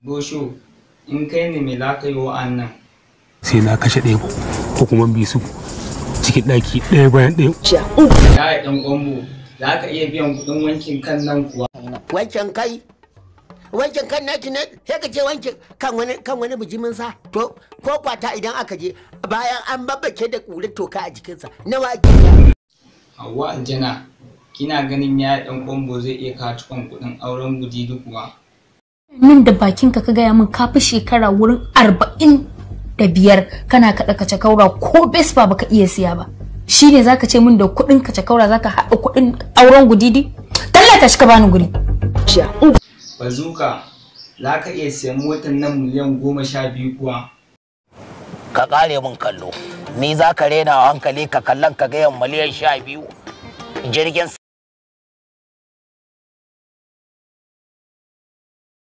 Bosho, in kai ne me za ka yi wa'annan? Sai na kashe ɗaya ko kuma bi su cikin ɗaki ɗaya bayan ɗaya. Ya yi ɗan ƙwambo, za ka iya biyan kuɗin wankin kan nan kuwa. Wankin kai? Wankin kan naki ne? Sai ka ce wankin kan wani bijimin sa? To, ko kwata idan aka je bayan an babbake da ƙurar toka a jikinsa, nawa ake biya? Hauwa Aljana, kina ganin ya yi ɗan ƙwambo zai iya kawo cikon kuɗin auren Budidi kuwa? Nan da bakinka ka gaya min ka fi shekara wurin 45 kana kaɗa kace kaura ko bespa baka iya siya ba. Shi ne zaka ce min da kuɗin kace kaura zaka haɗa kuɗin auren Gudidi? Tallata shi ka bani guri. Bazuka, za ka iya siyan motar nan miliyan 12 kuwa? Ka ƙare min kallo. Ni za ka rena hankali ka kallon ka gayan miliyan 12 jirgin